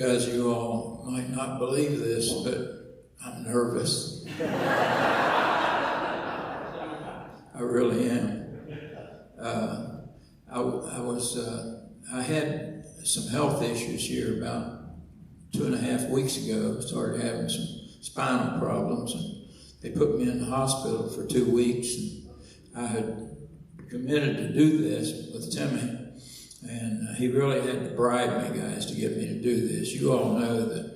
Guys, you all might not believe this, but I'm nervous. I really am. I had some health issues here about 2.5 weeks ago. I started having some spinal problems, and they put me in the hospital for 2 weeks. And I had committed to do this with Timmy, and he really had to bribe me, guys, to get me to do this. You all know that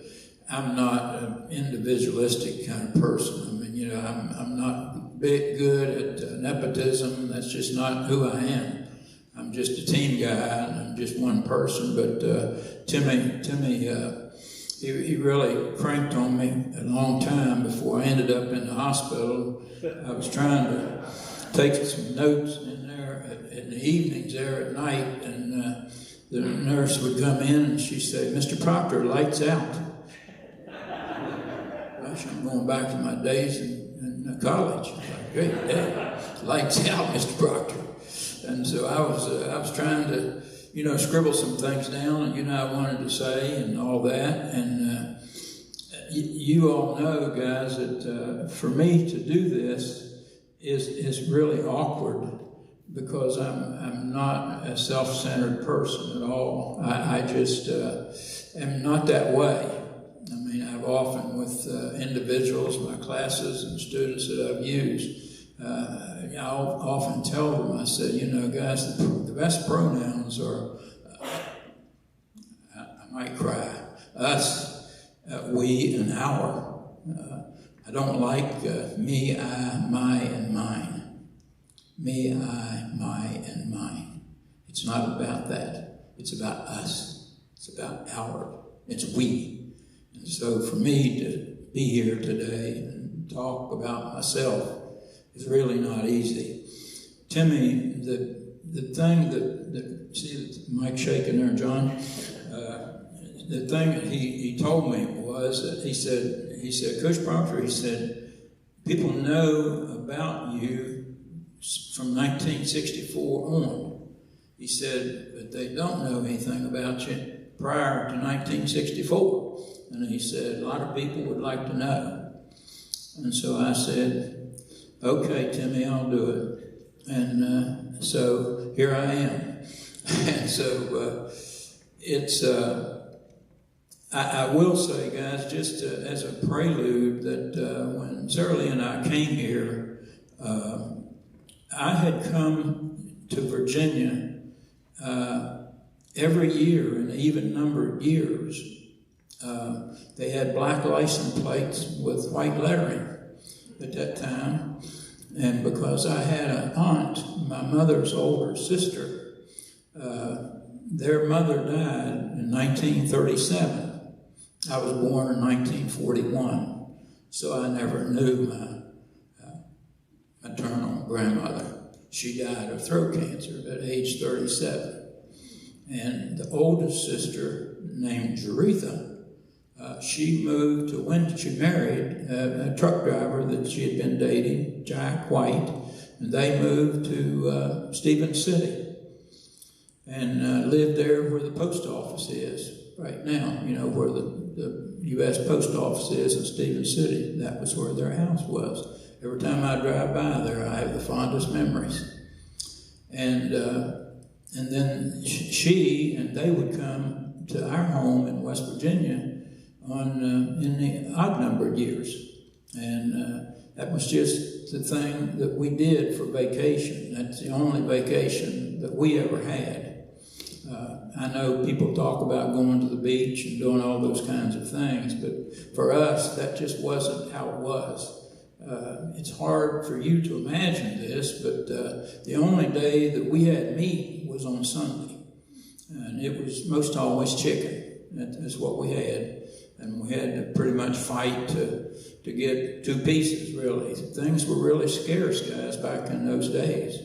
I'm not an individualistic kind of person. I mean, you know, I'm not good at nepotism. That's just not who I am. I'm just a team guy, and I'm just one person. But Timmy, he really cranked on me a long time before I ended up in the hospital. I was trying to take some notes in there in the evenings there at night, and the nurse would come in and she'd say, "Mr. Proctor, lights out." Gosh, I'm going back to my days in college. I was like, "Great day, lights out, Mr. Proctor." And so I was trying to, you know, scribble some things down, and, you know, I wanted to say and all that. And you all know, guys, that for me to do this is really awkward, because I'm not a self-centered person at all. I just am not that way. I mean, I've often with individuals, my classes and students that I've used, I'll often tell them, I said, you know, guys, the best pronouns are, I might cry, us, we, and our. I don't like me, I, my, and mine. Me, I, my, and mine. It's not about that. It's about us. It's about our. It's we. And so for me to be here today and talk about myself is really not easy. Timmy, the thing that see the mic shaking there, John? The thing that he told me was that he said, Coach Proctor, he said, people know about you from 1964 on. He said, but they don't know anything about you prior to 1964. And he said, a lot of people would like to know. And so I said, okay, Timmy, I'll do it. And so here I am. And so I will say, guys, just as a prelude, that when Shirley and I came here, I had come to Virginia every year, in an even number of years. They had black license plates with white lettering at that time. And because I had an aunt, my mother's older sister, their mother died in 1937. I was born in 1941, so I never knew my maternal grandmother. She died of throat cancer at age 37. And the oldest sister, named Jaretha, she moved to Windsor. She married a truck driver that she had been dating, Jack White, and they moved to Stevens City and lived there where the post office is right now, you know, where the U.S. Post Office is in Stevens City. That was where their house was. Every time I drive by there, I have the fondest memories. And then she and they would come to our home in West Virginia in the odd-numbered years. And that was just the thing that we did for vacation. That's the only vacation that we ever had. I know people talk about going to the beach and doing all those kinds of things, but for us, that just wasn't how it was. It's hard for you to imagine this, but the only day that we had meat was on Sunday. And it was most always chicken. That's what we had. And we had to pretty much fight to get 2 pieces, really. Things were really scarce, guys, back in those days.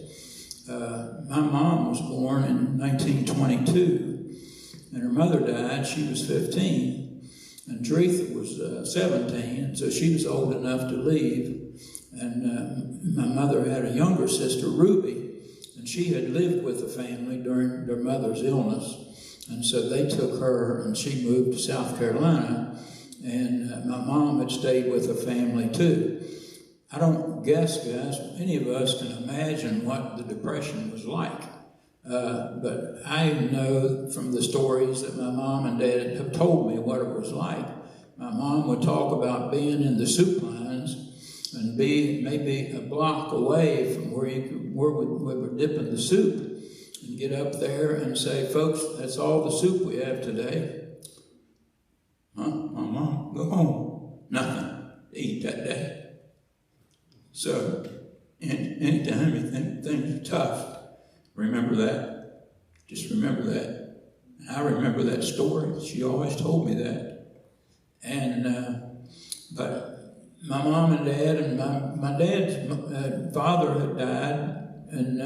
My mom was born in 1922, and her mother died. She was 15, and Jaretha was 17, and so she was old enough to leave. And my mother had a younger sister, Ruby, and she had lived with the family during their mother's illness. And so they took her, and she moved to South Carolina, and my mom had stayed with her family too. I don't guess, guys, any of us can imagine what the Depression was like. But I know from the stories that my mom and dad have told me what it was like. My mom would talk about being in the soup lines and be maybe a block away from where we were dipping the soup, and get up there and say, "Folks, that's all the soup we have today." Huh? My mom, go home. Nothing to eat that day. So, anytime you think things are tough, remember that. Just remember that. I remember that story. She always told me that. And, but my mom and dad, and my dad's father had died, and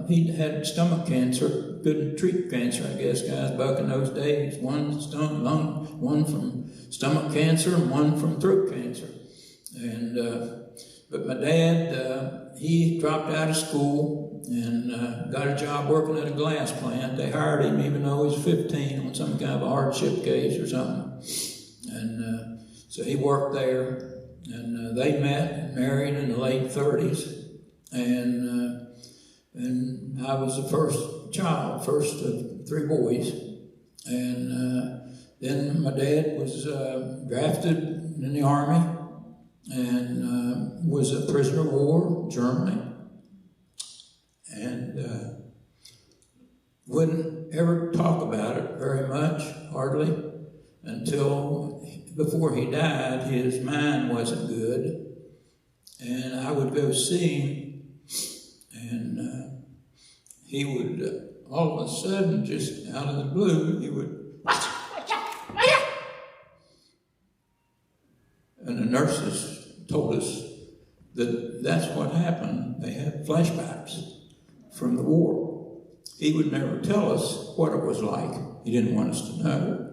he had stomach cancer. Couldn't treat cancer, I guess, guys, back in those days. One from stomach cancer, and one from throat cancer. And but my dad, he dropped out of school and got a job working at a glass plant. They hired him even though he was 15 on some kind of a hardship case or something. And so he worked there, and they met and married in the late 30s. And I was the first child, first of 3 boys. And then my dad was drafted in the Army, and was a prisoner of war in Germany, and wouldn't ever talk about it very much, hardly, until before he died. His mind wasn't good, and I would go see him, and he would all of a sudden, just out of the blue, he would, and the nurses told us that that's what happened. They had flashbacks from the war. He would never tell us what it was like. He didn't want us to know.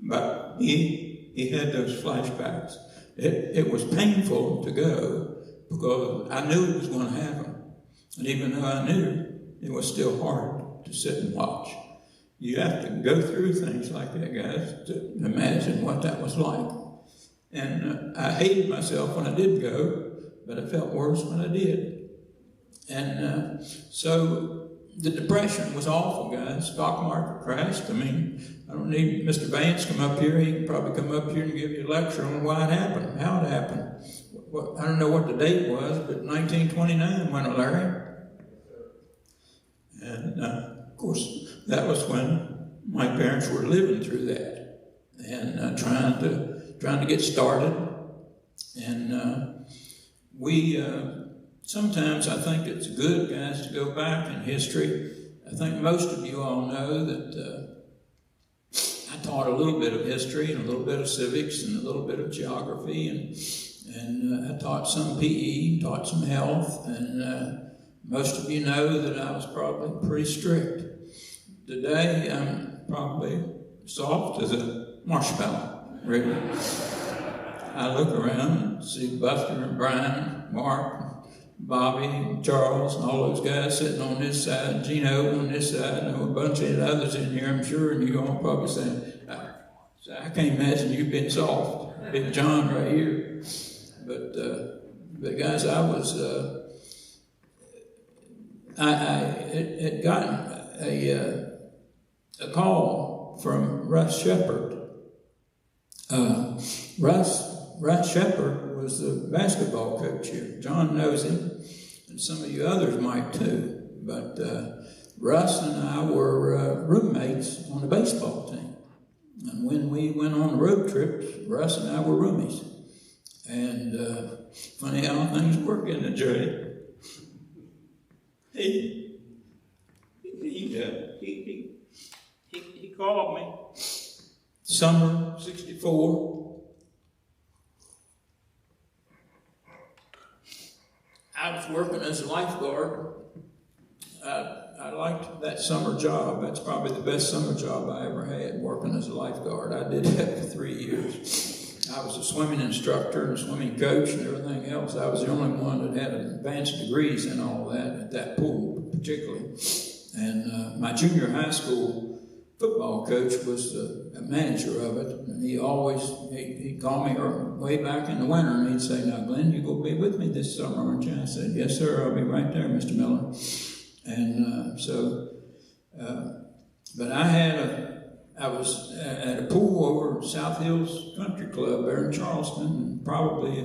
But he had those flashbacks. It was painful to go because I knew it was going to happen. And even though I knew, it was still hard to sit and watch. You have to go through things like that, guys, to imagine what that was like. And I hated myself when I did go, but I felt worse when I did. And so the Depression was awful, guys. Stock market crashed. I mean, I don't need Mr. Vance come up here. He can probably come up here and give you a lecture on why it happened, how it happened. I don't know what the date was, but 1929, wasn't it, Larry? And of course, that was when my parents were living through that and trying to get started. And we sometimes I think it's good, guys, to go back in history. I think most of you all know that I taught a little bit of history and a little bit of civics and a little bit of geography, and I taught some PE, taught some health, and most of you know that I was probably pretty strict. Today, I'm probably soft as a marshmallow, really. I look around and see Buster and Brian, Mark, Bobby, Charles, and all those guys sitting on this side, Gino on this side, and a bunch of others in here, I'm sure, and you're going to probably say, I can't imagine you being soft. Big John right here. But guys, I was, I had gotten a call from Russ Shepard. Russ Shepard was the basketball coach here. John knows him, and some of you others might too. But Russ and I were roommates on the baseball team. And when we went on road trips, Russ and I were roomies. And funny how things work in the journey. He called me summer '64. I was working as a lifeguard. I liked that summer job. That's probably the best summer job I ever had, working as a lifeguard. I did that for 3 years. I was a swimming instructor and a swimming coach and everything else. I was the only one that had advanced degrees in all that, at that pool particularly. And my junior high school football coach was the manager of it, and he'd call me way back in the winter, and he'd say, "Now, Glenn, you gonna be with me this summer, aren't you?" I said, "Yes, sir, I'll be right there, Mr. Miller." And but I was at a pool over at South Hills Country Club there in Charleston, and probably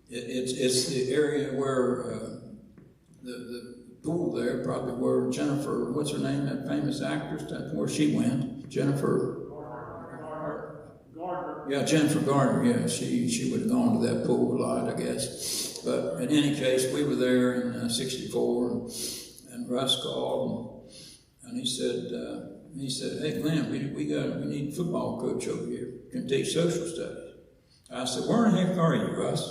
it's the area where the pool there, probably where Jennifer, what's her name, that famous actress, that's where she went. Jennifer Gardner. Yeah, Jennifer Gardner, yeah, she would have gone to that pool a lot, I guess. But in any case, we were there in '64, and Russ called, and he said, "Hey, Glenn, we need a football coach over here, can teach social studies." I said, "Where in the heck are you, Russ?"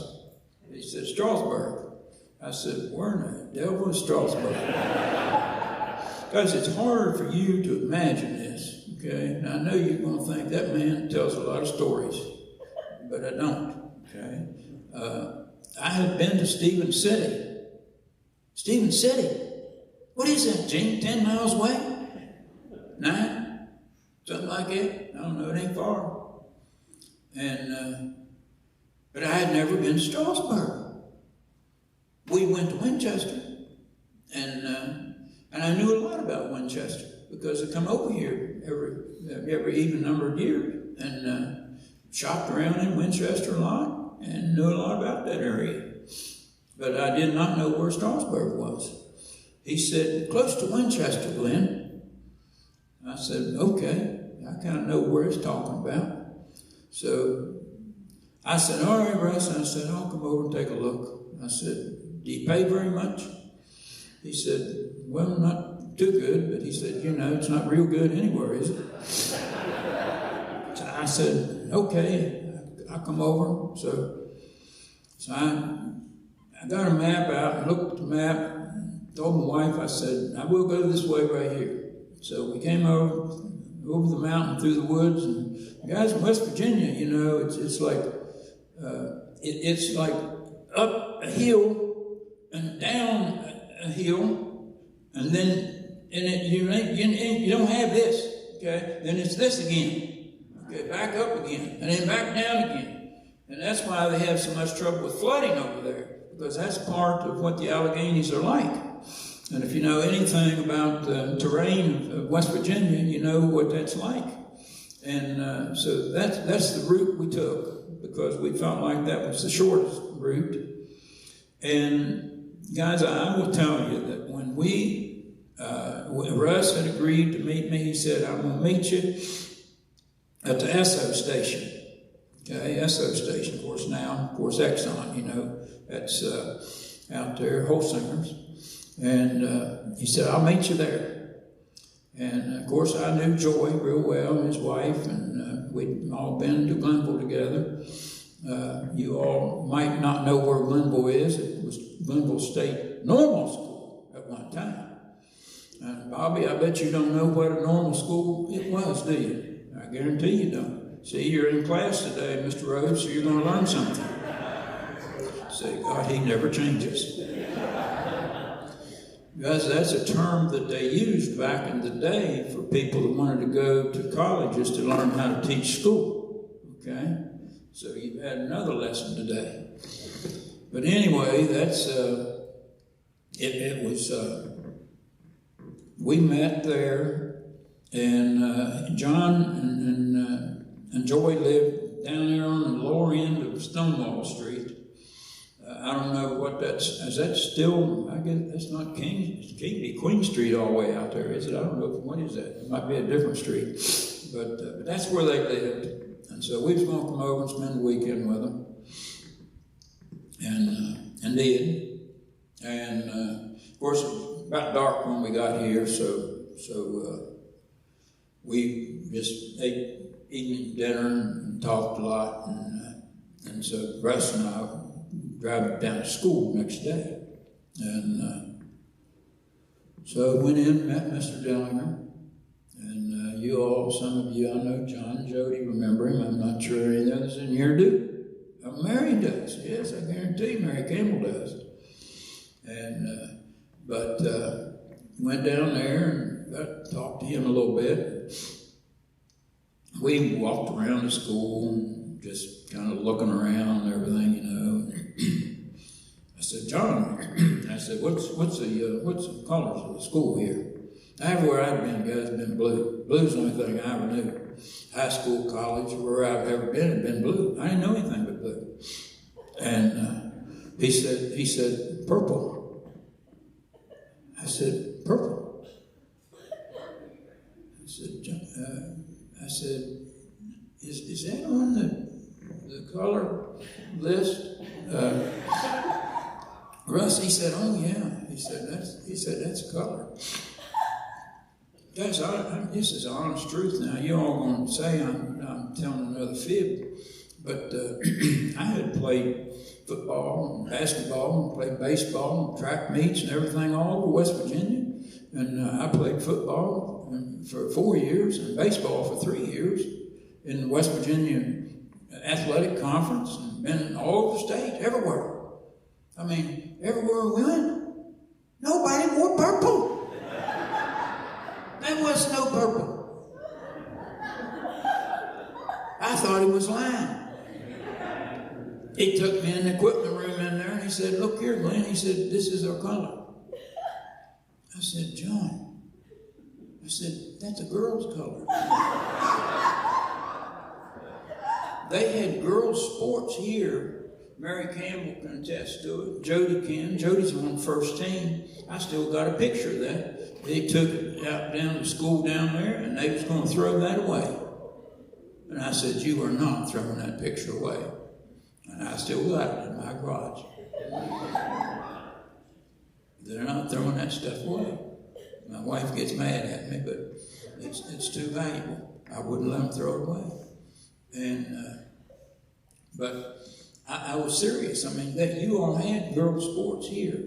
He said, "Strasburg." I said, "Where in the devil is Strasburg?" Because it's hard for you to imagine this, okay? Now, I know you're going to think that man tells a lot of stories, but I don't, okay? I had been to Stephen City. Stephen City? What is that, Gene? 10 miles away? 9? Something like that? I don't know, it ain't far. And, but I had never been to Strasburg. We went to Winchester, and I knew a lot about Winchester because I come over here every even number of years and shopped around in Winchester a lot and knew a lot about that area. But I did not know where Strasburg was. He said, "Close to Winchester, Glenn." I said, "Okay, I kind of know where he's talking about." So I said, "All right, Russ." I said, "I'll come over and take a look." I said, "Do you pay very much?" He said, "Well, not too good," but he said, "It's not real good anywhere, is it?" So I said, "Okay, I'll come over." So I got a map out and looked at the map, and told my wife, I said, "I will go this way right here." So we came over the mountain through the woods, and guys, in West Virginia, it's like it's like up a hill and down a hill, and then you don't have this, okay? Then it's this again, okay? Back up again, and then back down again. And that's why they have so much trouble with flooding over there, because that's part of what the Alleghenies are like. And if you know anything about the terrain of West Virginia, you know what that's like. And so that's the route we took, because we felt like that was the shortest route. And guys, I will tell you that when when Russ had agreed to meet me, he said, "I'm going to meet you at the Esso station." Okay, Esso station, of course, Exxon, that's out there, Holsinger's. And he said, "I'll meet you there." And of course, I knew Joy real well, his wife, and we'd all been to Glenville together. You all might not know where Glenville is. It was Glenville State Normal School at one time. And Bobby, I bet you don't know what a normal school it was, do you? I guarantee you don't. See, you're in class today, Mr. Rhodes, so you're going to learn something. Say, God, he never changes. Because that's a term that they used back in the day for people who wanted to go to colleges to learn how to teach school. Okay? So you've had another lesson today. But anyway, that's, it was, we met there, and John and Joy lived down there on the lower end of Stonewall Street. I don't know what is that still, I guess that's not King, it can't be Queen Street all the way out there, is it? I don't know, what is that? It might be a different street. But that's where they lived. And so we was going to come over and spend the weekend with them. And did. And of course, it was about dark when we got here, so we just ate evening dinner and talked a lot. And so Russ and I driving down to school next day. And so I went in and met Mr. Dillinger. And you all, some of you, I know John and Jody remember him. I'm not sure any others in here do. Mary does. Yes, I guarantee Mary Campbell does. And But went down there and got to talk to him a little bit. We walked around the school and just kind of looking around and everything, you know. I said, John, I said, what's the colors of the school here? Everywhere I've been, guys, been blue. Blue's the only thing I ever knew. High school, college, where I've ever been, had been blue. I didn't know anything but blue. And he said, purple. I said, purple. I said, is that on the color list? Russ, he said, oh yeah. He said that's a color. Guys, this is the honest truth now. You all going to say I'm telling another fib, but I had played football and basketball and played baseball and track meets and everything all over West Virginia. And I played football for 4 years and baseball for 3 years in the West Virginia Athletic Conference and been all over the state, everywhere. I mean, everywhere we went, nobody wore purple. There was no purple. I thought he was lying. He took me in the equipment room in there and he said, look here, Glenn. He said, this is our color. I said, John. I said, that's a girl's color. They had girls' sports here. Mary Campbell can attest to it. Jody can. Jody's on the first team. I still got a picture of that. They took it out down to school down there, and they was going to throw that away. And I said, you are not throwing that picture away. And I still got it in my garage. They're not throwing that stuff away. My wife gets mad at me, but it's too valuable. I wouldn't let them throw it away. And but I was serious. I mean, that you all had girls' sports here,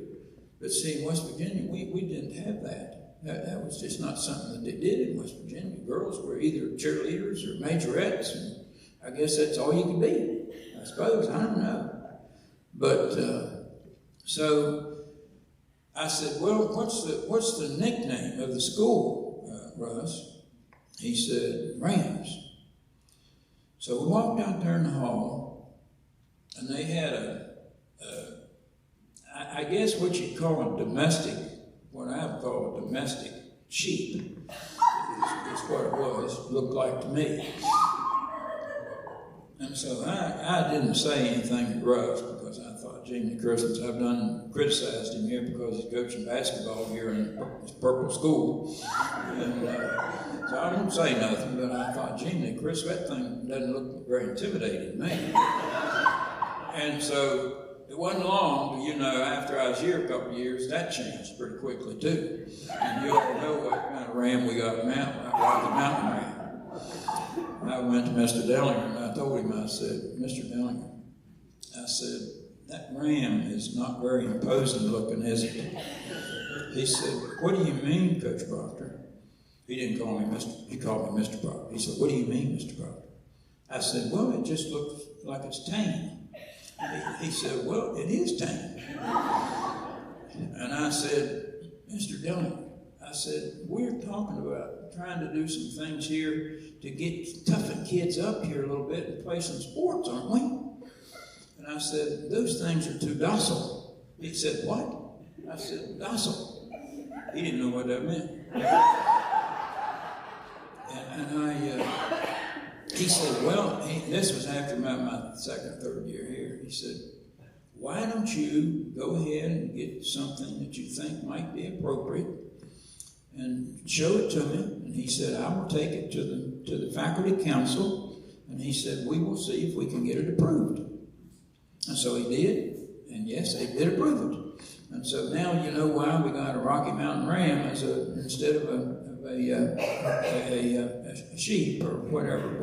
but see, in West Virginia, we didn't have that. That was just not something that they did in West Virginia. Girls were either cheerleaders or majorettes, and I guess that's all you could be. I suppose, I don't know. But so I said, well, what's the nickname of the school, Russ? He said, Rams. So we walked out there in the hall, and they had I guess what you'd call a domestic, what I would call a domestic sheep, is what it was, looked like to me. And so I didn't say anything to Russ because I thought, Jimmy Christmas, I've done criticized him here because he's coaching basketball here in this purple school. And so I didn't say nothing, but I thought, Jimmy Chris, that thing doesn't look very intimidating to me. And so it wasn't long, you know, after I was here a couple of years, that changed pretty quickly too. And you all know what kind of ram we got now, Rocky Mountain Ram. I went to Mr. Dellinger and I told him, I said, Mr. Dellinger, I said, that ram is not very imposing looking, is it? He said, what do you mean, Coach Proctor? He didn't call me Mr. He called me Mr. Proctor. He said, what do you mean, Mr. Proctor? I said, well, it just looks like it's tame. He said, well, it is tame. And I said, Mr. Dellinger, I said, we're talking about trying to do some things here to toughen kids up here a little bit and play some sports, aren't we? And I said, those things are too docile. He said, what? I said, docile. He didn't know what that meant. He said, well, this was after my second, third year here. He said, why don't you go ahead and get something that you think might be appropriate and show it to me? And he said, I will take it to the faculty council. And he said, we will see if we can get it approved. And so he did. And yes, they did approve it. And so now you know why we got a Rocky Mountain Ram instead of a sheep or whatever you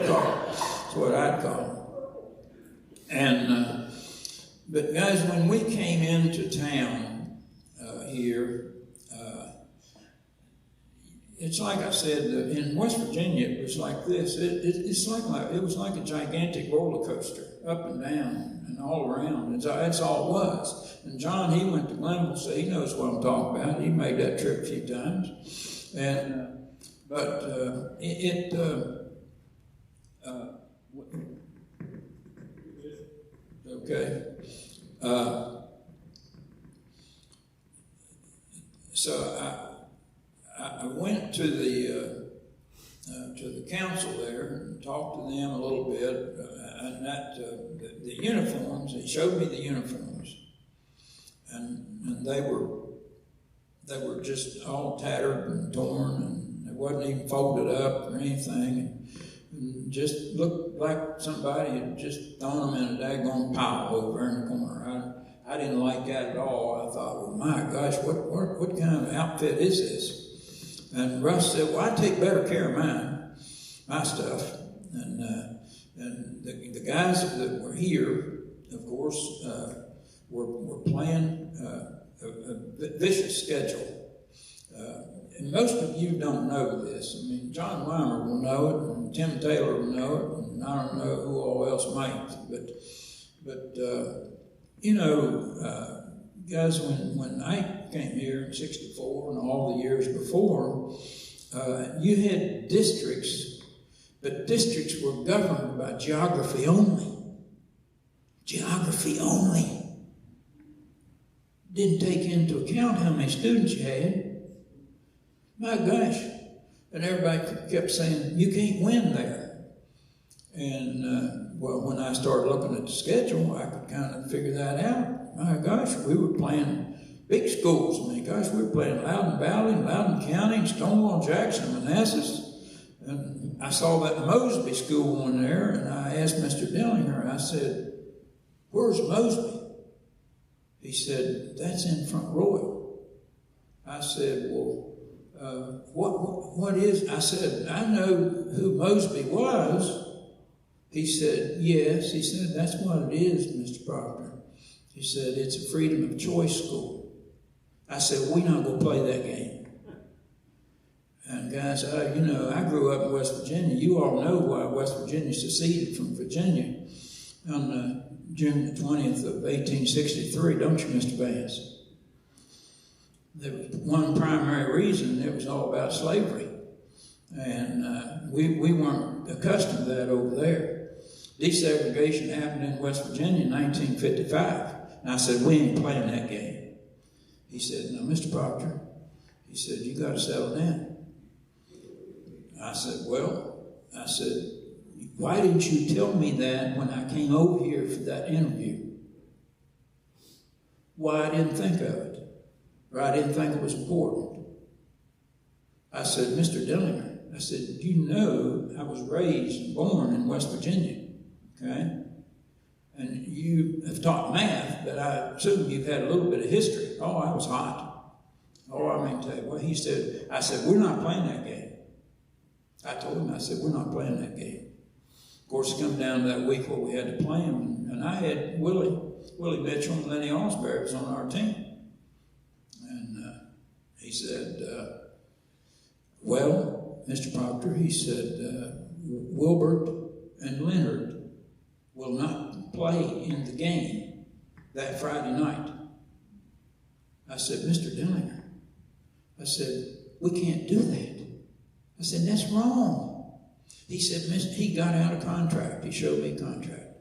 call it. That's what I'd call it. And but guys, when we came into town here, it's like I said, in West Virginia, it was like this. It was like a gigantic roller coaster, up and down and all around. And so that's all it was. And John, he went to Glenville, so he knows what I'm talking about. He made that trip a few times. And okay. So I went to the council there and talked to them a little bit, and the uniforms. He showed me the uniforms, and they were just all tattered and torn, and it wasn't even folded up or anything, and just looked like somebody had just thrown them in a daggone pile over in the corner. I didn't like that at all. I thought, well, my gosh, what kind of outfit is this? And Russ said, well, I take better care of my stuff. And the guys that were here, of course, were playing a vicious schedule. And most of you don't know this. I mean, John Weimer will know it, and Tim Taylor will know it, and I don't know who all else might. But you know, guys, when I came here in '64 and all the years before, you had districts, but districts were governed by geography only. Geography only. Didn't take into account how many students you had. My gosh. And everybody kept saying, you can't win there. And, well, when I started looking at the schedule, I could kind of figure that out. My gosh, we were playing big schools. I mean, gosh, we were playing Loudoun Valley, Loudoun County, Stonewall Jackson, Manassas. And I saw that Mosby school one there, and I asked Mr. Dillinger, I said, where's Mosby? He said, that's in Front Royal. I said, well, what is, I said, I know who Mosby was. He said, yes. He said, that's what it is, Mr. Proctor. He said, it's a freedom of choice school. I said, we're not going to play that game. And guys, you know, I grew up in West Virginia. You all know why West Virginia seceded from Virginia on June the 20th of 1863, don't you, Mr. Vance? There was one primary reason. It was all about slavery. And we weren't accustomed to that over there. Desegregation happened in West Virginia in 1955. And I said, we ain't playing that game. He said, no, Mr. Proctor, he said, you got to settle down. I said, well, why didn't you tell me that when I came over here for that interview? Why I didn't think of it? Or I didn't think it was important. I said, Mr. Dillinger, I said, you know I was raised and born in West Virginia, okay? And you have taught math, but I assume you've had a little bit of history. Oh, I was hot. Oh, I mean, tell you what, he said, I said, we're not playing that game. I told him, I said, we're not playing that game. Of course, it come down to that week where we had to play him, and I had Willie Mitchell and Lenny Osbury was on our team. And he said, well, Mr. Proctor, he said, Wilbert and Leonard will not play in the game that Friday night. I said, Mr. Dillinger, I said, we can't do that. I said, that's wrong. He said, he got out of contract. He showed me a contract.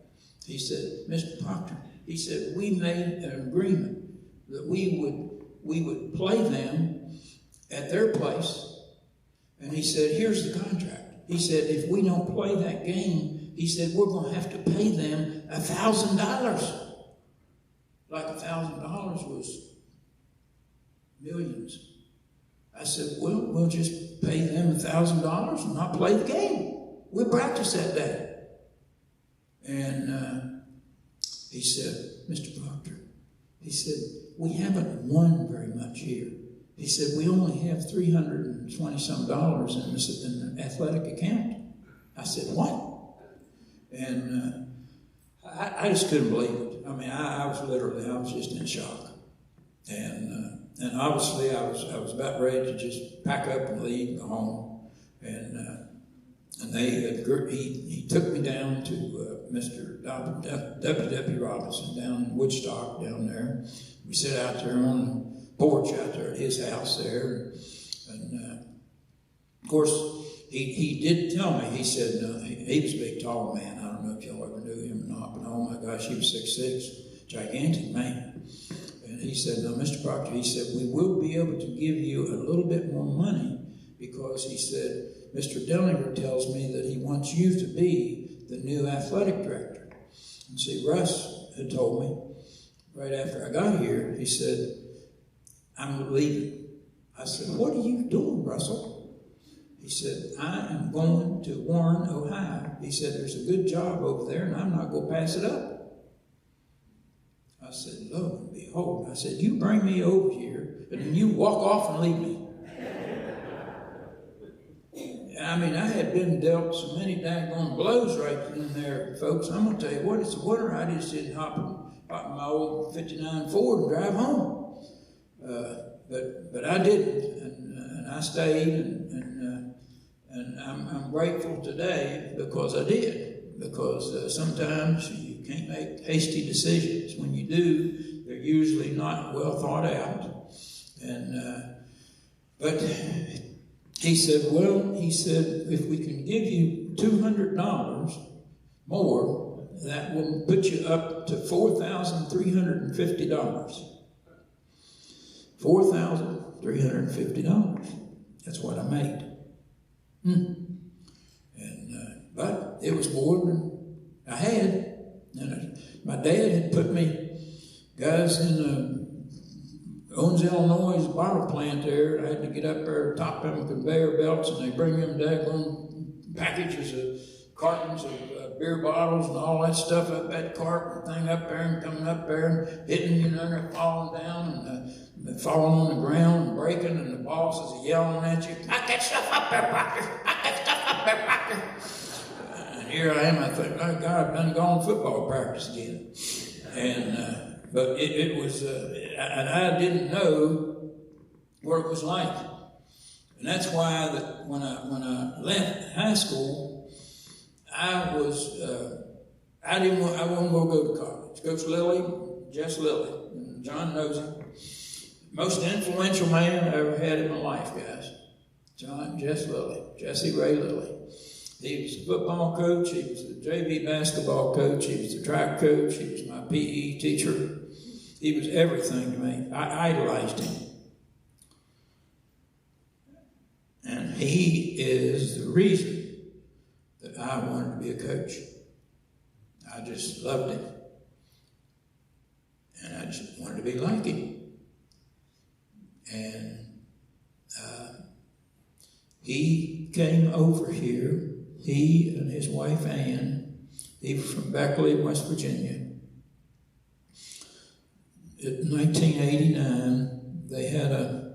He said, Mr. Proctor, he said, we made an agreement that we would play them at their place. And he said, here's the contract. He said, if we don't play that game, he said, we're going to have to pay them $1,000. Like $1,000 was millions. I said, well, we'll just pay them $1,000 and not play the game. We practice that day. And he said, Mr. Proctor, he said, we haven't won very much here. He said, we only have $320-some in the athletic account. I said, what? And I just couldn't believe it. I mean, I was just in shock. And obviously I was about ready to just pack up and leave and go home. And And he took me down to Mr. Deputy Robinson down in Woodstock down there. We sat out there on the porch out there at his house there. And of course, he did tell me, he said, he was a big, tall man. I don't know if y'all ever knew him or not, but oh my gosh, he was 6'6", gigantic man. And he said, now, Mr. Proctor, he said, we will be able to give you a little bit more money because he said, Mr. Dellinger tells me that he wants you to be the new athletic director. And see, Russ had told me right after I got here, he said, I'm leaving. I said, what are you doing, Russell? He said, I am going to Warren, Ohio. He said, there's a good job over there, and I'm not going to pass it up. I said, lo and behold. I said, you bring me over here, and then you walk off and leave me. I mean, I had been dealt so many daggone blows right in there, folks. I'm going to tell you what, it's the winter. I just didn't hop in my old 59 Ford and drive home. But I didn't, and I stayed, and I'm grateful today because I did. Because sometimes you can't make hasty decisions. When you do, they're usually not well thought out. But he said, if we can give you $200 more, that will put you up to $4,350. $4,350. That's what I made. But it was more than I had. And my dad had put me, guys, in Owens, Illinois, bottle plant there. I had to get up there, top them conveyor belts, and they bring them daggone packages of cartons of beer bottles and all that stuff up that cart and thing up there and coming up there and hitting you, and they're falling down and falling on the ground and breaking, and the boss is yelling at you, knock that stuff up there, Proctor! Knock that stuff up there, Proctor! And here I am, I think, oh God, I've done gone football practice again. But it was, and I didn't know what it was like. And that's why when I left high school, I wasn't going to go to college. Coach Lilly, Jess Lilly, and John knows him. Most influential man I ever had in my life, guys. Jesse Ray Lilly. He was a football coach. He was the JV basketball coach. He was the track coach. He was my PE teacher. He was everything to me. I idolized him. And he is the reason that I wanted to be a coach. I just loved him. And I just wanted to be like him. And he came over here, he and his wife Ann. He was from Beckley, West Virginia. In 1989, they had a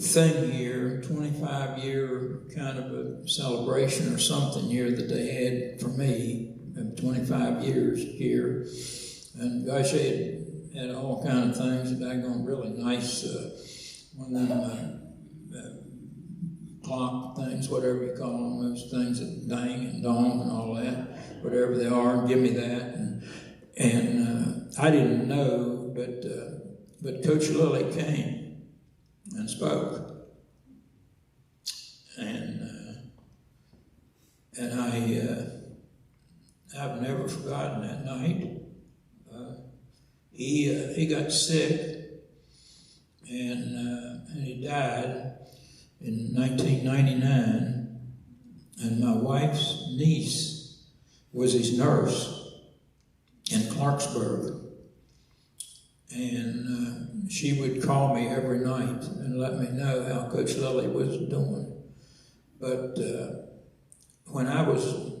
thing here, 25-year kind of a celebration or something here that they had for me, 25 years here. And gosh, they had all kind of things, daggone really nice, one of them clock things, whatever you call them, those things that dang and dong and all that, whatever they are, give me that. And I didn't know, but Coach Lilly came and spoke. And I've never forgotten that night. He got sick, and he died in 1999. And my wife's niece was his nurse in Clarksburg. And she would call me every night and let me know how Coach Lilly was doing. But when I was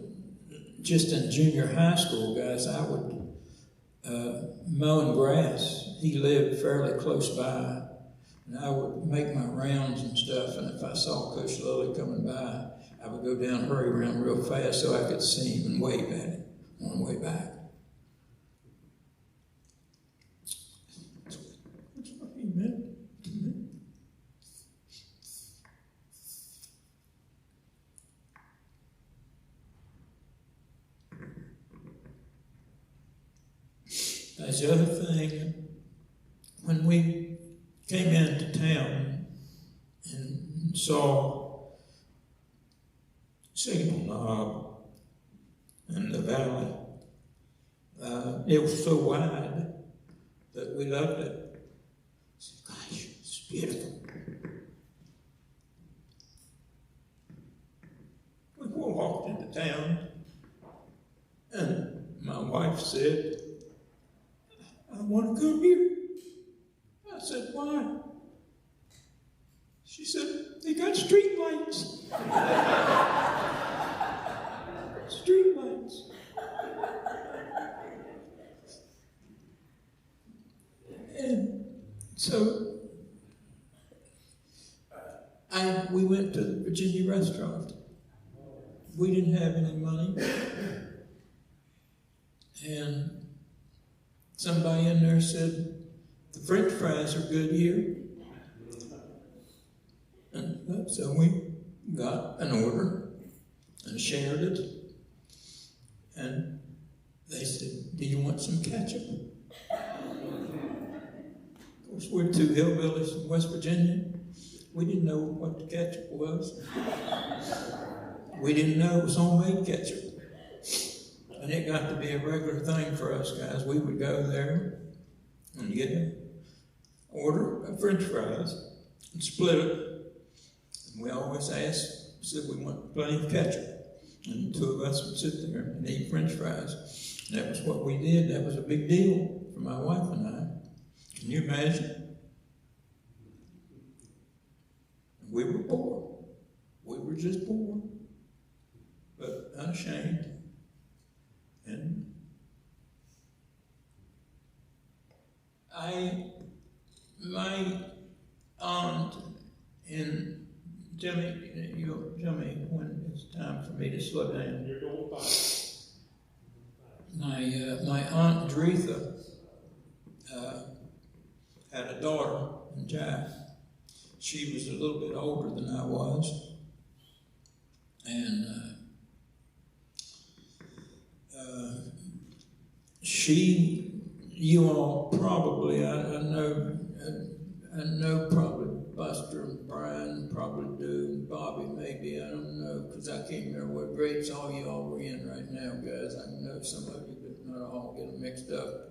just in junior high school, guys, I would mowing grass. He lived fairly close by. And I would make my rounds and stuff, and if I saw Coach Lilly coming by, I would go down, hurry around real fast so I could see him and wave at him on the way back. That's what he meant to me. That's the other thing. When we came into town and saw Signal Knob and the valley, it was so wide that we loved it. I said, gosh, it's beautiful. We walked into town, and my wife said, I want to come here. I said, why? She said, they got street lights. Street lights. And so we went to the Virginia restaurant. We didn't have any money. And somebody in there said, the French fries are good here. And so we got an order and shared it. And they said, do you want some ketchup? Of course, we're two hillbillies from West Virginia. We didn't know what the ketchup was. We didn't know it was homemade ketchup. And it got to be a regular thing for us guys. We would go there and get an order of French fries and split it. And we always asked, said we want plenty of ketchup. And the two of us would sit there and eat French fries. And that was what we did. That was a big deal for my wife and I. Can you imagine? We were poor. We were just poor, but unashamed. And my aunt, and tell me when it's time for me to slow down. You're going fine. My aunt Dretha had a daughter, Jack. She was a little bit older than I was, and you all probably, I know probably Buster and Brian probably do, and Bobby maybe, I don't know, because I can't remember what grades all you all were in right now, guys. I know some of you, but not all, get them mixed up.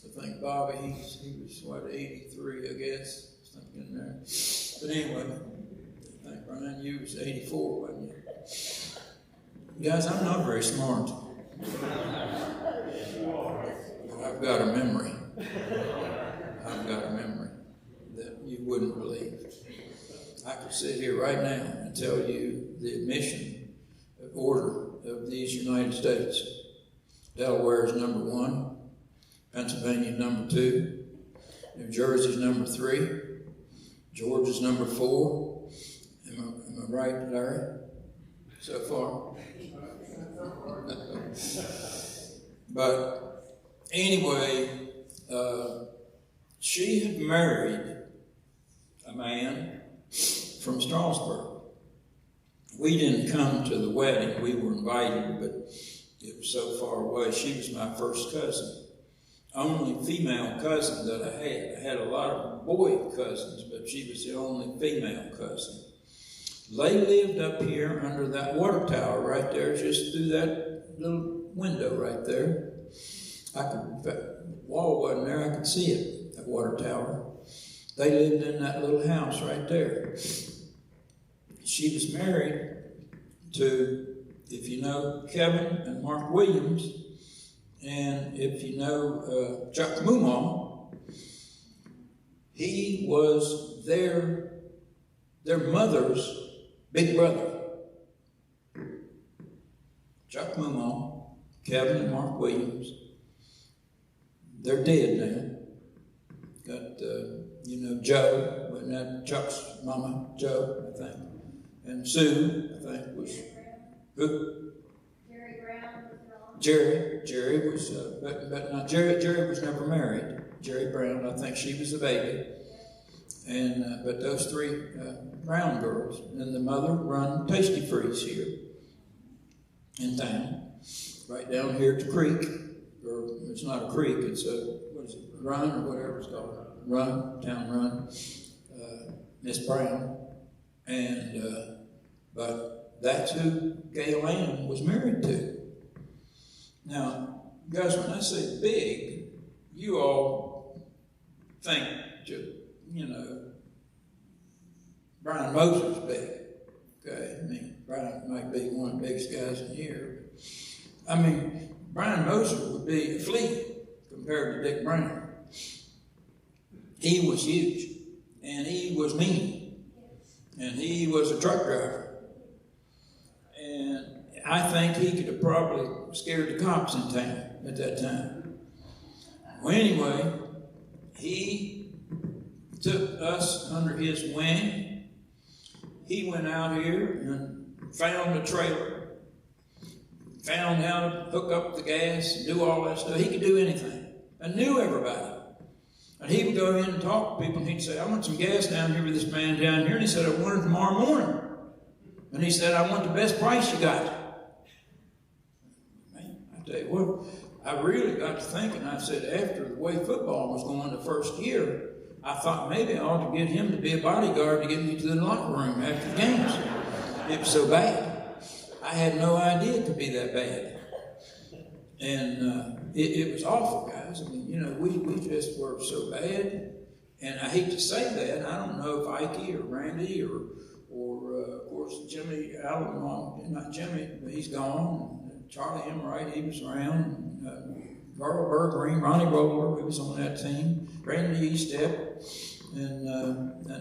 I think Bobby, he was, what, 83, I guess, something in there. But anyway, I think Brian, you was 84, wasn't you? Guys, I'm not very smart. I've got a memory. I've got a memory that you wouldn't believe. I could sit here right now and tell you the admission order of these United States. Delaware is number 1. Pennsylvania is number 2. New Jersey is number 3. Georgia's number 4. Am I right, Larry? So far? But anyway, she had married a man from Strasburg. We didn't come to the wedding. We were invited, but it was so far away. She was my first cousin. Only female cousin that I had. I had a lot of boy cousins, but she was the only female cousin. They lived up here under that water tower right there, just through that little window right there. The wall wasn't there, I could see it, that water tower. They lived in that little house right there. She was married to, if you know Kevin and Mark Williams, and if you know Chuck Moomaw, he was their mother's big brother. Chuck Moomaw, Kevin and Mark Williams, they're dead now. Got, Joe, wasn't that Chuck's mama, Joe, I think. And Sue, I think, was who? Jerry Brown was wrong. Jerry was, but not Jerry was never married. Jerry Brown, I think she was a baby. And but those 3 Brown girls, and the mother run Tasty Freeze here in town, right down here at the creek, or it's not a creek, it's a, what is it, run or whatever it's called, town run, Miss Brown. And, but that's who Gail Ann was married to. Now, guys, when I say big, you all think, Brian Moser's big. Okay, I mean, Brian might be one of the biggest guys in here. I mean, Brian Moser would be a flea compared to Dick Brown. He was huge, and he was mean, and he was a truck driver. And I think he could have probably scared the cops in town at that time. Well, anyway, he took us under his wing. He went out here and found a trailer, found how to hook up the gas and do all that stuff. He could do anything and knew everybody. And he would go in and talk to people, and he'd say, I want some gas down here with this man down here. And he said, I want it tomorrow morning. And he said, I want the best price you got. Man, I tell you what, I really got to thinking. I said, after the way football was going the first year, I thought maybe I ought to get him to be a bodyguard to get me to the locker room after the games. It was so bad. I had no idea it could be that bad. And it was awful, guys. I mean, we just were so bad. And I hate to say that. I don't know if Ike or Randy or of course, Jimmy Allen, not Jimmy, but he's gone. Charlie Emwright, he was around. Carl Bergreen, Ronnie Roller, he was on that team. Randy Estep, and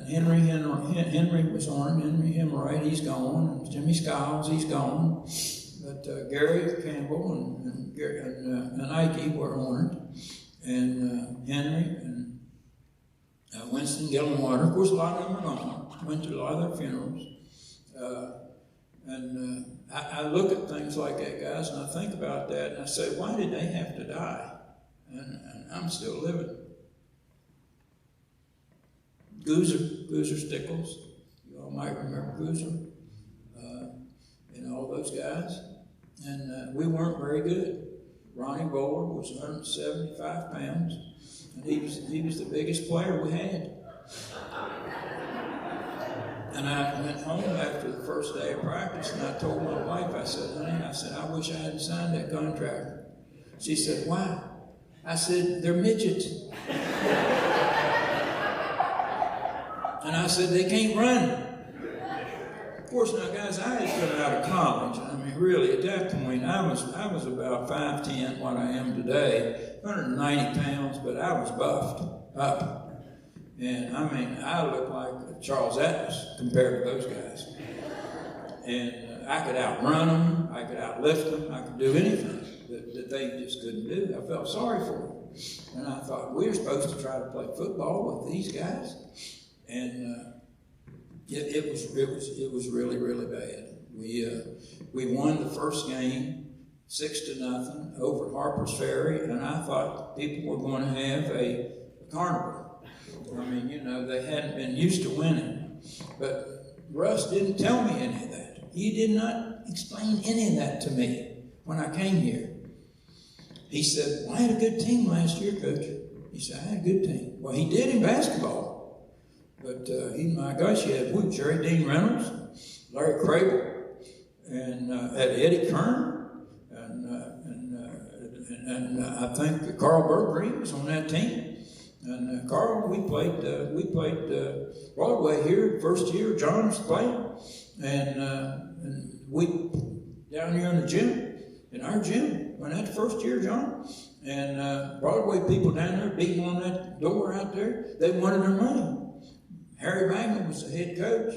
Henry was on. Henry Emwright, he's gone. And Jimmy Skiles, he's gone. But Gary Campbell and Ike were on it. And Henry and Winston Gillenwater. Of course, a lot of them are gone. Went to a lot of their funerals. I look at things like that, guys, and I think about that, and I say, why did they have to die? And I'm still living. Goozer Stickles, you all might remember Goozer, and all those guys. And we weren't very good. Ronnie Bowler was 175 pounds, and he was the biggest player we had. And I went home after the first day of practice, and I told my wife, I said, honey, I wish I hadn't signed that contract. She said, why? I said, they're midgets. And I said, they can't run. Of course, now, guys, I had come out of college. I mean, really, at that point, I was about 5'10", what I am today, 190 pounds, but I was buffed up. And I mean, I looked like Charles Atlas compared to those guys. And I could outrun them, I could outlift them, I could do anything that they just couldn't do. I felt sorry for them. And I thought, we're supposed to try to play football with these guys. And it was really, really bad. We won the first game 6-0 over Harper's Ferry, and I thought people were going to have a carnival. I mean, they hadn't been used to winning. But Russ didn't tell me any of that. He did not explain any of that to me when I came here. He said, well, I had a good team last year, Coach. He said, I had a good team. Well, he did in basketball. But, my gosh, he had Jerry Dean Reynolds, Larry Crable, and had Eddie Kern, and I think Carl Bergreen was on that team. And Carl, we played Broadway here first year. John was playing, and we down here in the gym, in our gym, when that first year, John, and Broadway people down there beating on that door out there. They wanted their money. Harry Magnan was the head coach,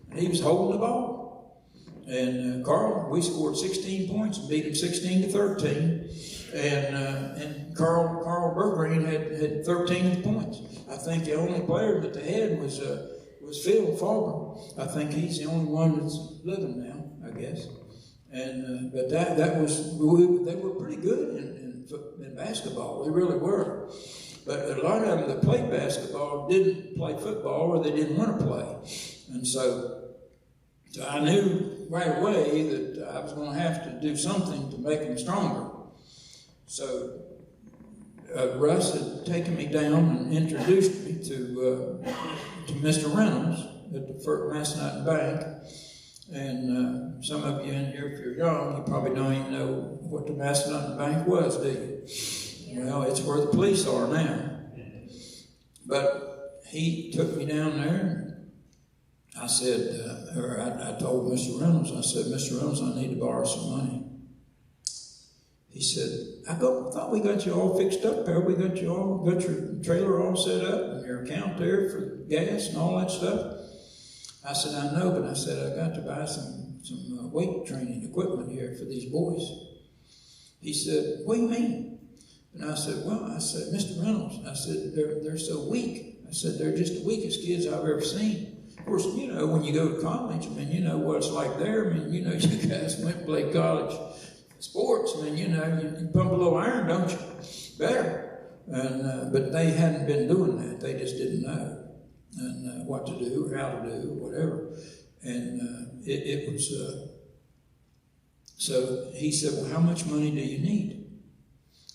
and he was holding the ball. And Carl, we scored 16 points and beat him 16-13. And Carl Bergreen had 13 points. I think the only player that they had was Phil Faulkner. I think he's the only one that's living now, I guess. And but they were pretty good in basketball. They really were. But a lot of them that played basketball didn't play football, or they didn't want to play. And so I knew right away that I was going to have to do something to make them stronger. So Russ had taken me down and introduced me to Mr. Reynolds at the First Massanutten Bank. And some of you in here, if you're young, you probably don't even know what the Massanutten Bank was, do you? Well, it's where the police are now. But he took me down there, and I said, I told Mr. Reynolds, I said, Mr. Reynolds, I need to borrow some money. He said, I thought we got you all fixed up there. We got your trailer all set up and your account there for gas and all that stuff. I said, I know, but I said, I got to buy some weight training equipment here for these boys. He said, what do you mean? And I said, well, I said, Mr. Reynolds, I said, they're so weak. I said, they're just the weakest kids I've ever seen. Of course, you know, when you go to college, I mean, you know what it's like there. I mean, you know, you guys went to play college sports. I mean, you know, you pump a little iron, don't you? Better. And but they hadn't been doing that. They just didn't know and what to do or how to do or whatever. And it was... So he said, well, how much money do you need?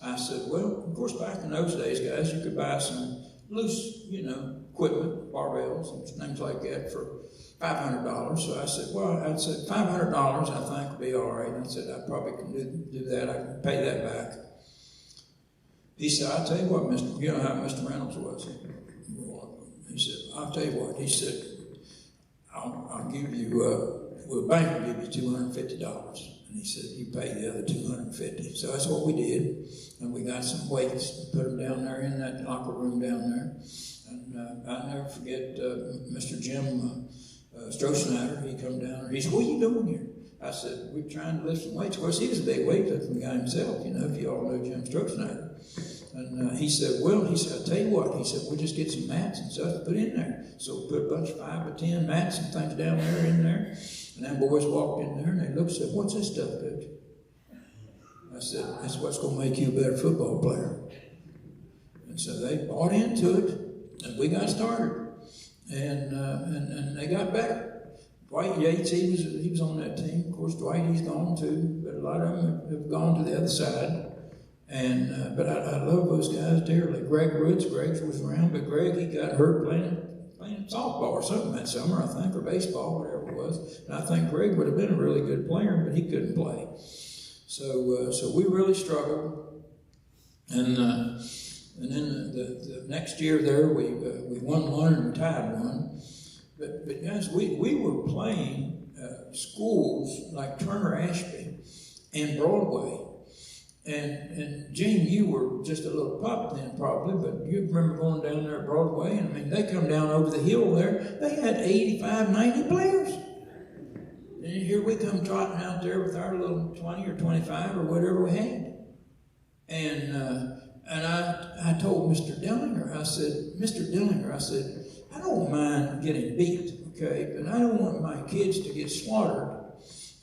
I said, well, of course, back in those days, guys, you could buy some loose, you know, equipment, barbells and things like that for $500. So I said, well, I said, $500 I think would be all right. And I said, I probably can do that. I can pay that back. He said, I'll tell you what, you know how Mr. Reynolds was. He said, I'll tell you what. He said, I'll give you, the bank will give you $250. And he said, you pay the other $250. So that's what we did. And we got some weights and put them down there in that locker room down there. And I'll never forget Mr. Jim Strasburg. He come down there. He said, what are you doing here? I said, we're trying to lift some weights. Of course, he was a big weightlifting guy himself, you know, if you all know Jim Strasburg. And he said, well, he said, I'll tell you what. He said, we'll just get some mats and stuff to put in there. So we put a bunch of 5 or 10 mats and things down there in there. And them boys walked in there and they looked and said, what's this stuff, Coach? I said, that's what's going to make you a better football player. And so they bought into it, and we got started. And they got better. Dwight Yates, he was on that team. Of course, Dwight, he's gone too, but a lot of them have gone to the other side. And but I love those guys dearly. Greg Woods, Greg was around, but Greg, he got hurt playing softball or something that summer, I think, or baseball, whatever it was. And I think Greg would have been a really good player, but he couldn't play. So we really struggled. And then the next year there, we won one and tied one. But guys, we were playing schools like Turner Ashby and Broadway. And Gene, you were just a little pup then probably, but you remember going down there at Broadway, and I mean, they come down over the hill there, they had 85, 90 players. And here we come trotting out there with our little 20 or 25 or whatever we had. And I told Mr. Dillinger, I said, Mr. Dillinger, I said, I don't mind getting beat, okay, but I don't want my kids to get slaughtered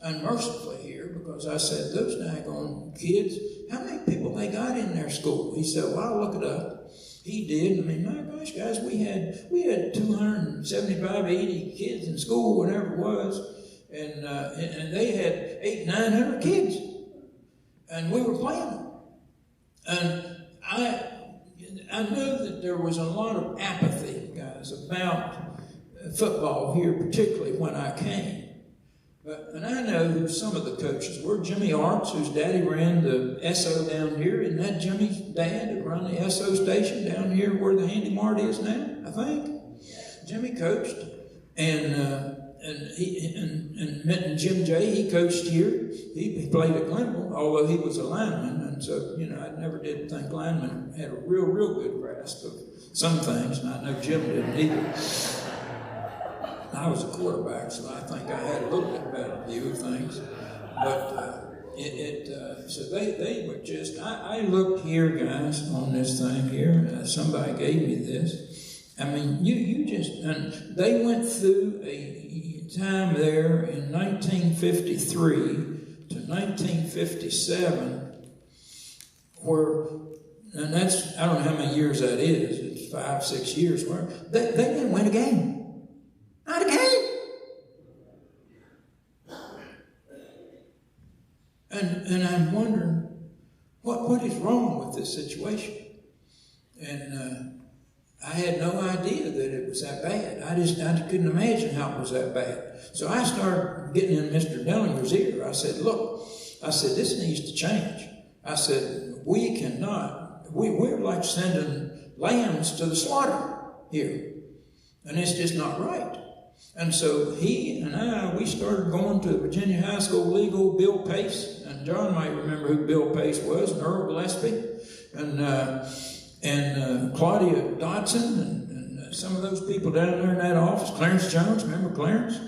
unmercifully here, because I said, those daggone kids, how many people they got in their school? He said, well, I'll look it up. He did. I mean, my gosh, guys, we had 275, 80 kids in school, whatever it was, and they had 800, 900 kids, and we were playing them. And I knew that there was a lot of apathy, guys, about football here, particularly when I came. And I know who some of the coaches were. Jimmy Arts, whose daddy ran the SO down here. Isn't that Jimmy's dad that ran the SO station down here where the Handy Mart is now, I think? Jimmy coached. And Jim J, he coached here. He played at Glenville, although he was a lineman. And so, you know, I never did think linemen had a real good grasp of some things. And I know Jim didn't either. I was a quarterback, so I think I had a little bit better view of things. But so they were just, I looked here, guys, on this thing here. Somebody gave me this. I mean, you just, and they went through a time there in 1953 to 1957 where, and that's, I don't know how many years that is, it's 5, 6 years, where they didn't win a game. Not a game. And I'm wondering, what is wrong with this situation? And I had no idea that it was that bad. I couldn't imagine how it was that bad. So I started getting in Mr. Dellinger's ear. I said, look, this needs to change. I said, we're like sending lambs to the slaughter here. And it's just not right. And so he and we started going to Virginia High School Legal, Bill Pace, and John might remember who Bill Pace was, and Earl Gillespie, and Claudia Dodson, and some of those people down there in that office. Clarence Jones, remember Clarence?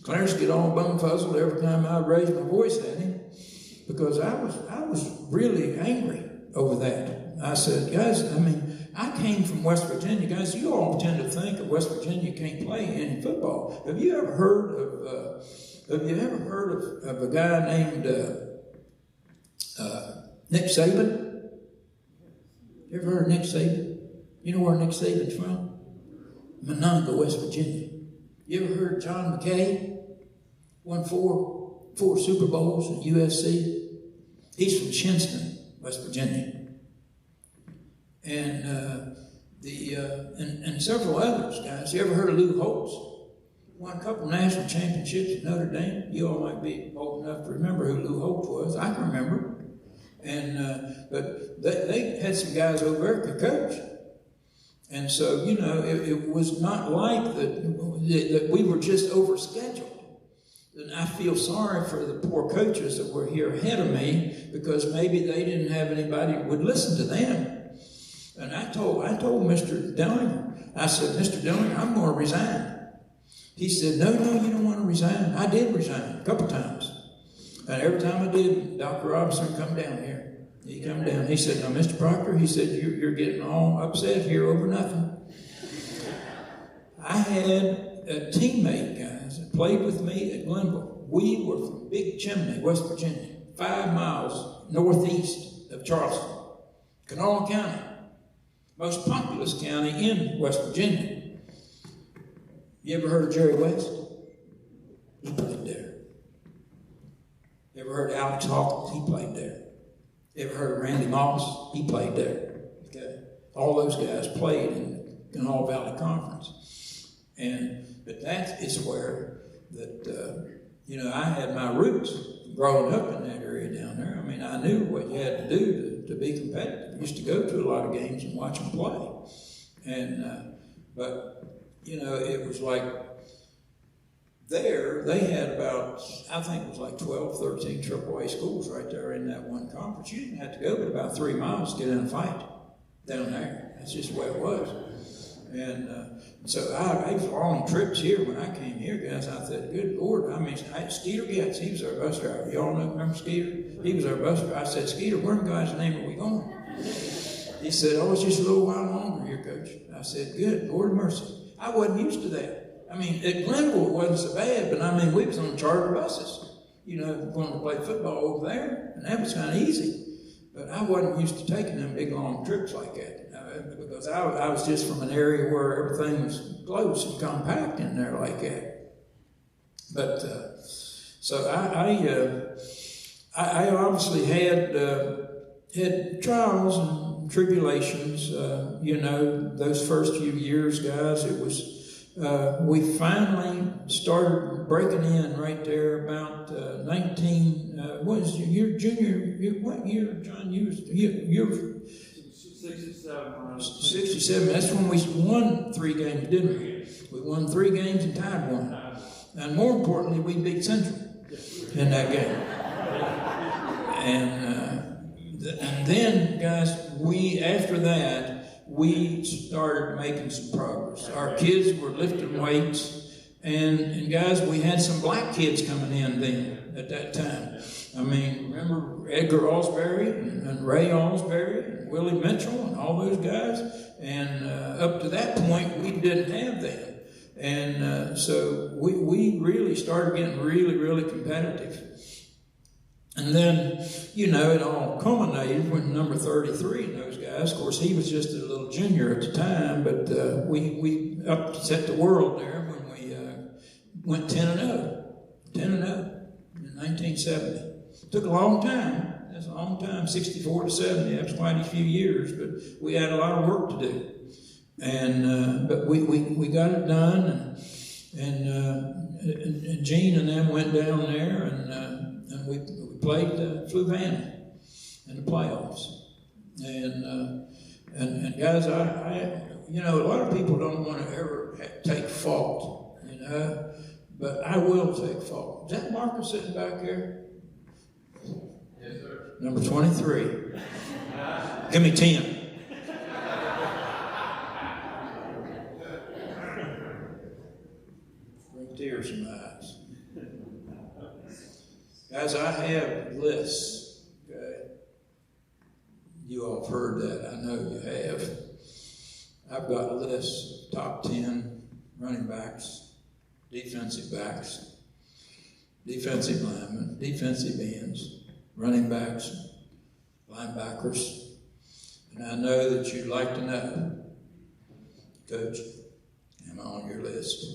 Clarence get all bum-fuzzled every time I raised my voice at him, because I was really angry over that. I said, guys, I came from West Virginia. Guys, you all tend to think that West Virginia can't play any football. Have you ever heard of a guy named Nick Saban? You ever heard of Nick Saban? You know where Nick Saban's from? Monongah, West Virginia. You ever heard of John McKay? Won four Super Bowls at USC. He's from Shinston, West Virginia. And and several others, guys. You ever heard of Lou Holtz? Won a couple national championships at Notre Dame. You all might be old enough to remember who Lou Holtz was. I can remember. And but they had some guys over there to coach. And so, it was not like that we were just overscheduled. And I feel sorry for the poor coaches that were here ahead of me, because maybe they didn't have anybody who would listen to them. And I told Mr. Dellinger, I said, Mr. Dellinger, I'm going to resign. He said, no, you don't want to resign. I did resign a couple times. And every time I did, Dr. Robinson come down here. He come down. He said, now, Mr. Proctor, he said, you're getting all upset here over nothing. I had a teammate, guys, that played with me at Glenville. We were from Big Chimney, West Virginia, 5 miles northeast of Charleston, Kanawha County, most populous county in West Virginia. You ever heard of Jerry West? He played there. You ever heard of Alex Hawkins? He played there. You ever heard of Randy Moss? He played there. Okay, all those guys played in All Valley Conference, but that is where I had my roots growing up in that area down there. I knew what you had to do to be competitive. I used to go to a lot of games and watch them play, but it was like. There, they had about, I think it was like 12, 13 AAA schools right there in that one conference. You didn't have to go but about 3 miles to get in a fight down there. That's just the way it was. And so I was long trips here. When I came here, guys, I thought, good Lord. Skeeter Getz, he was our bus driver. Y'all remember Skeeter? He was our bus driver. I said, Skeeter, where in God's name are we going? He said, oh, it's just a little while longer here, Coach. I said, good Lord of mercy. I wasn't used to that. At Glenville, it wasn't so bad, but we was on charter buses, going to play football over there, and that was kind of easy. But I wasn't used to taking them big, long trips like that, because I was just from an area where everything was close and compact in there like that. But, so I obviously had trials and tribulations, those first few years, guys. It was, we finally started breaking in right there about what year, John? You're 67. That's when we won 3 games, didn't we? We won 3 games and tied 1. And more importantly, we beat Central in that game. And then, guys, after that, we started making some progress. Our kids were lifting weights, and guys, we had some black kids coming in then at that time. Remember Edgar Alsbury and Ray Alsbury and Willie Mitchell and all those guys? And up to that point, we didn't have them. And so we really started getting really, really competitive. And then, it all culminated when number 33 and those guys, of course, he was just a little junior at the time, but we upset the world there when we went 10-0 in 1970. Took a long time. That's a long time, 64 to 70. That's quite a few years, but we had a lot of work to do. And but we got it done, and Gene and them went down there, and we played Fluvanna in the playoffs. And guys, I you know, a lot of people don't want to ever take fault, you know, but I will take fault. Is that Marcus sitting back here? Yes, sir. Number 23. Give me 10. Bring tears in my eyes. Guys, I have lists, okay? You all have heard that. I know you have. I've got a list, top 10 running backs, defensive linemen, defensive ends, running backs, linebackers. And I know that you'd like to know, Coach, am I on your list?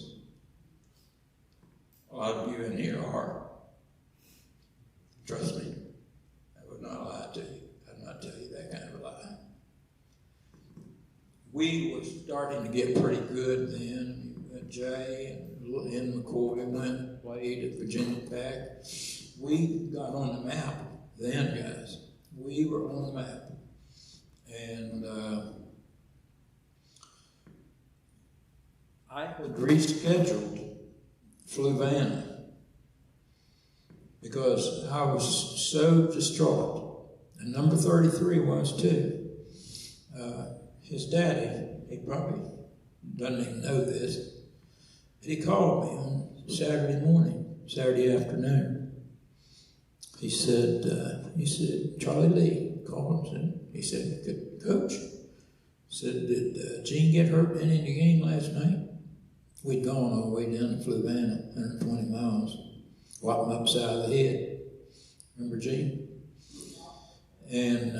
A lot of you in here are. Trust me, I would not lie to you. I'd not tell you that kind of a lie. We were starting to get pretty good then. Jay and McCoy went and played at Virginia Tech. We got on the map then, guys. We were on the map. And I had rescheduled Fluvanna because I was so distraught. And number 33 was too. His daddy, he probably doesn't even know this, but he called me on Saturday afternoon. He said, Charlie Lee called him. He said, Coach, said, did Gene get hurt in the game last night? We'd gone all the way down to Fluvanna, 120 miles, whopped him upside the head. Remember Gene? And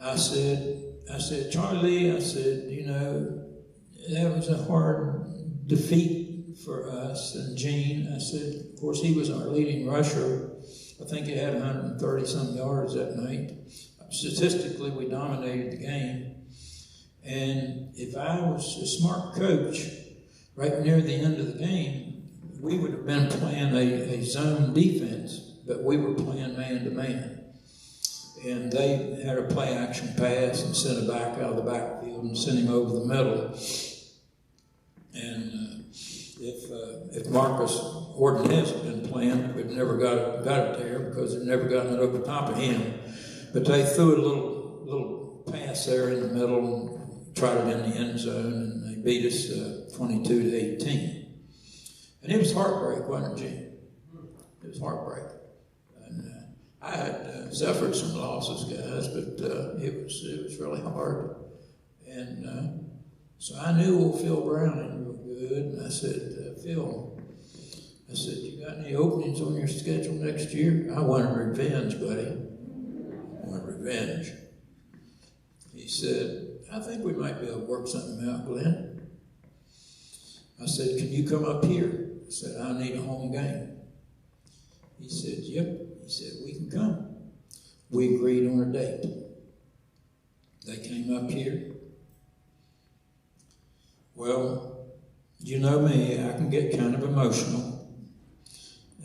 I said, Charlie, I said, you know, that was a hard defeat for us and Gene. I said, of course, he was our leading rusher. I think he had 130-some yards that night. Statistically, we dominated the game. And if I was a smart coach, right near the end of the game, we would have been playing a zone defense, but we were playing man-to-man. And they had a play-action pass and sent a back out of the backfield and sent him over the middle. And if Marcus Ordonez had been playing, we'd never got it there because they'd never gotten it over top of him. But they threw a little pass there in the middle and tried it in the end zone, and they beat us 22-18. And it was heartbreak, wasn't it, Gene? It was heartbreak. And I had suffered some losses, guys, but it was really hard. And so I knew old Phil Browning real good, and I said, Phil, I said, you got any openings on your schedule next year? I wanted revenge, buddy. I wanted revenge. He said, I think we might be able to work something out, Glenn. I said, can you come up here? I said, I need a home game. He said, yep. He said, we can come. We agreed on a date. They came up here. Well, you know me, I can get kind of emotional.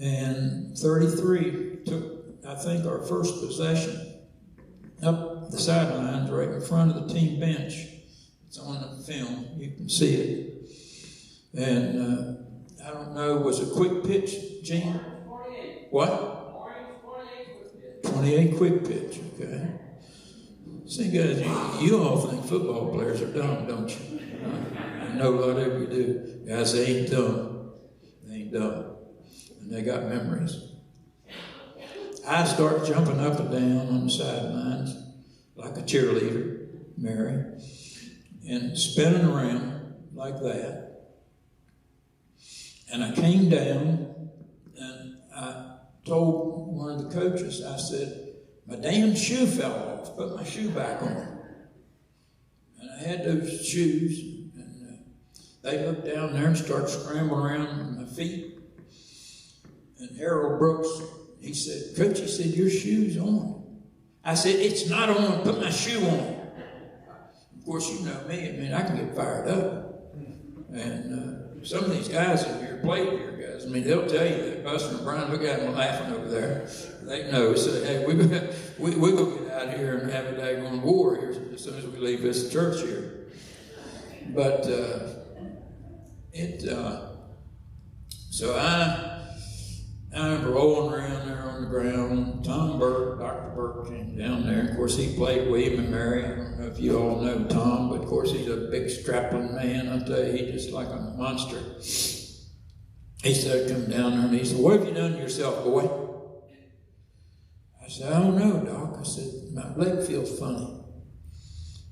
And 33 took, I think, our first possession up the sidelines right in front of the team bench. It's on the film. You can see it. And I don't know, was it quick pitch, Gene? 28. What? 28 28 quick pitch. quick pitch, okay. See, guys, you all think football players are dumb, don't you? I know a lot of you do. Guys, they ain't dumb. They ain't dumb. And they got memories. I start jumping up and down on the sidelines like a cheerleader, Mary, and spinning around like that. And I came down and I told one of the coaches, I said, my damn shoe fell off. Put my shoe back on. And I had those shoes, and they looked down there and started scrambling around my feet. And Harold Brooks, He said, Coach, he said, your shoe's on. I said, it's not on. Put my shoe on. Of course, you know me. I mean, I can get fired up. And some of these guys in here, played here guys, I mean, they'll tell you that. Buster and Brian, look at them laughing over there. They know. Say, hey, we're going to get out here and have a daggone war here as soon as we leave this church here. But so I remember rolling around there on the ground. Tom Burke, Dr. Burke came down there. Of course, he played William and Mary. I don't know if you all know Tom, but of course, he's a big strapping man. I tell you, he's just like a monster. He said, come down there, and he said, what have you done to yourself, boy? I said, I don't know, Doc. I said, my leg feels funny.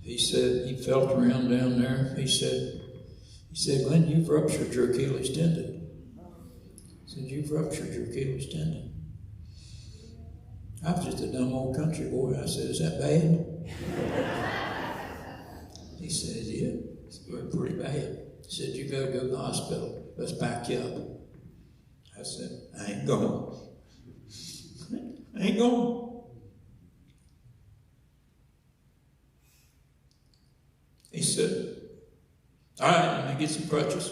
He said, he felt around down there. He said, Glenn, you've ruptured your Achilles tendon. He said, you've ruptured your Achilles tendon. I was just a dumb old country boy. I said, is that bad? He said, yeah, it's pretty bad. He said, you go to the hospital. Let's back you up. I said, I ain't going. I ain't going. He said, all right, let me get some crutches.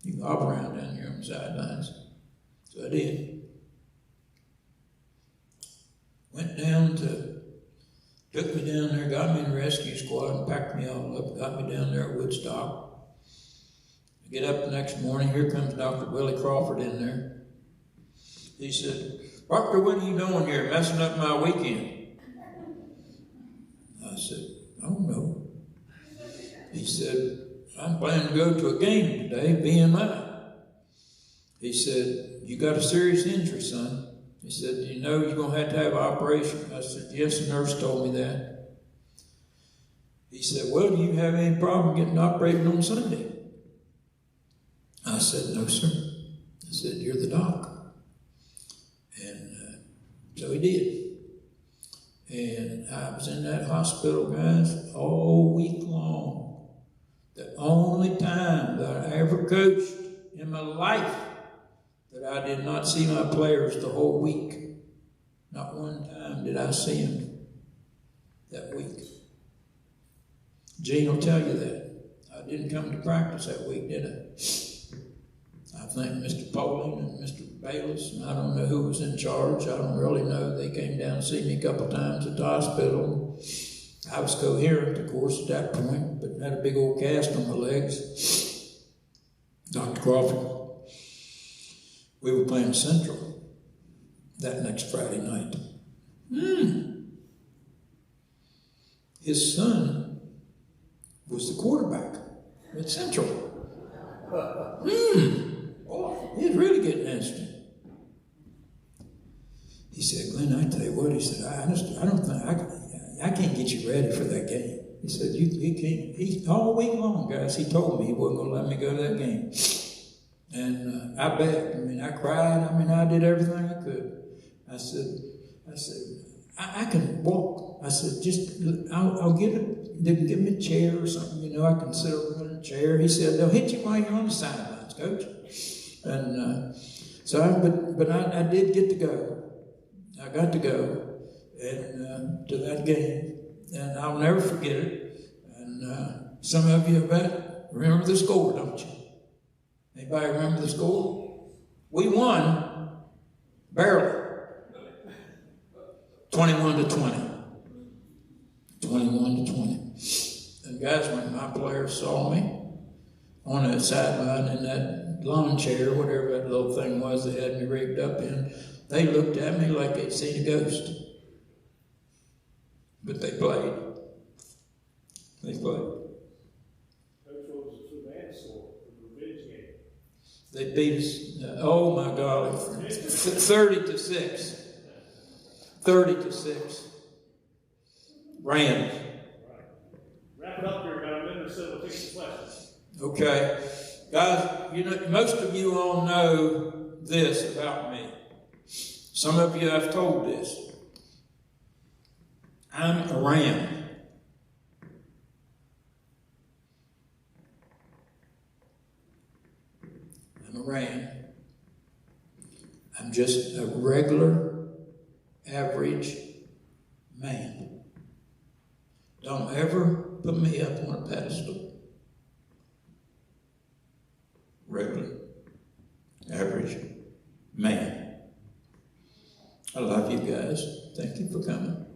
You can hop around down here on the sidelines. So I did. Took me down there, got me in the rescue squad and packed me all up, got me down there at Woodstock. I get up the next morning, here comes Dr. Willie Crawford in there. He said, Proctor, what are you doing here, messing up my weekend? I said, I don't know. He said, I'm planning to go to a game today, BMI. He said, you got a serious injury, son. He said, you know you're going to have an operation. I said, yes, the nurse told me that. He said, well, do you have any problem getting operated on Sunday? I said, no, sir. I said, you're the doc. And so he did. And I was in that hospital, guys, all week long. The only time that I ever coached in my life that I did not see my players the whole week. Not one time did I see them that week. Gene will tell you that. I didn't come to practice that week, did I? I think Mr. Pauling and Mr. Bayless, and I don't know who was in charge. I don't really know. They came down to see me a couple times at the hospital. I was coherent, of course, at that point, but had a big old cast on my legs. Dr. Crawford. We were playing Central that next Friday night. His son was the quarterback at Central. Boy, he was really getting interesting. He said, Glenn, I tell you what, he said, I don't think, I can't get you ready for that game. He said, you can't, he, all week long, guys, he told me he wasn't going to let me go to that game. And I begged. I mean, I cried. I mean, I did everything I could. I said, I can walk. I said, I'll get it. They can give me a chair or something, you know, I can sit over in a chair. He said, they'll hit you while you're on the sidelines, coach. And but I did get to go. I got to go and to that game. And I'll never forget it. And some of you, I bet, remember the score, don't you? Anybody remember the score? We won, barely, 21-20. 21-20. And guys, when my players saw me on that sideline in that lawn chair, whatever that little thing was they had me rigged up in, they looked at me like they'd seen a ghost. But they played. They played. They beat us, oh my golly, 30-6. 30-6. Ran. Wrap it up here, about a minute or so, we'll take some questions. Okay. Guys, you know, most of you all know this about me. Some of you I've told this. I'm a ram. I'm a ram. I'm just a regular average man. Don't ever put me up on a pedestal. Regular, average man. I love you guys. Thank you for coming.